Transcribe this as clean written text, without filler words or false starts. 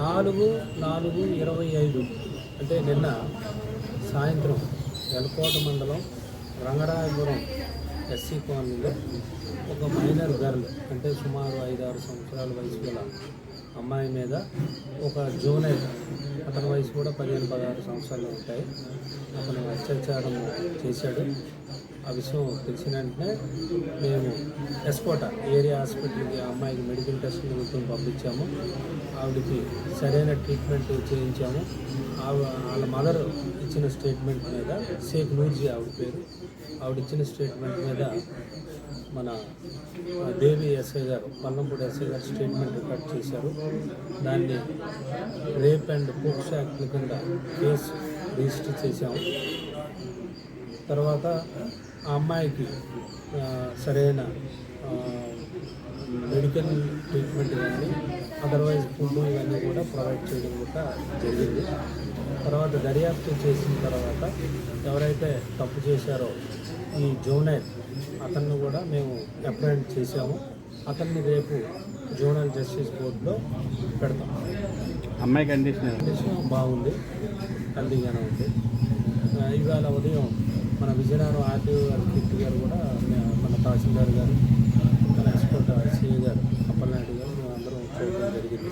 నాలుగు 4/25 అంటే నిన్న సాయంత్రం ఎలకోట మండలం రంగరాయపురం ఎస్సీ కాలనీలో ఒక మైనర్ గర్ల్ అంటే సుమారు 5-6 సంవత్సరాల వయసు గల అమ్మాయి మీద ఒక జూనియర్ అతని వయసు కూడా 15-16 సంవత్సరాలు ఉంటాయి అతను అత్యాచారం చేశాడు. ఆ విషయం తెలిసిన వెంటనే మేము ఎస్కోట ఏరియా హాస్పిటల్కి ఆ అమ్మాయికి మెడికల్ టెస్ట్ నిమిత్తం పంపించాము. ఆవిడకి సరైన ట్రీట్మెంట్ చేయించాము. వాళ్ళ మదర్ ఇచ్చిన స్టేట్మెంట్ మీద షేక్ నూర్జీ ఆవిడ పేరు, ఆవిడ ఇచ్చిన స్టేట్మెంట్ మీద మన దేవి ఎస్ఐ గారు పల్లంపూడి ఎస్ఐ గారు స్టేట్మెంట్ రికార్డ్ చేశారు. దాన్ని రేప్ అండ్ పోక్సో యాక్ట్ల కింద కేసు రిజిస్టర్ చేశాము. తర్వాత ఆ అమ్మాయికి సరైన మెడికల్ ట్రీట్మెంట్ కానీ అదర్వైజ్ ఫుడ్ ఇవన్నీ కూడా ప్రొవైడ్ చేయడం కూడా జరిగింది. తర్వాత దర్యాప్తు చేసిన తర్వాత ఎవరైతే తప్పు చేశారో ఈ జోనల్ అతన్ని కూడా మేము అప్రెంట్ చేసాము. అతన్ని రేపు జోనల్ జస్టిస్ కోర్టులో పెడతాం. అమ్మాయి కండిషన్ బాగుంది, హెల్దీగానే ఉంది. ఇవాళ ఉదయం మన విజయనగరం ఆర్టీఓ గారు కీర్తి గారు కూడా మన తహసీల్దార్ గారు మన ఎస్కోట సిఐ గారు అప్పలనాయుడు గారు మేము అందరం చూడడం జరిగింది.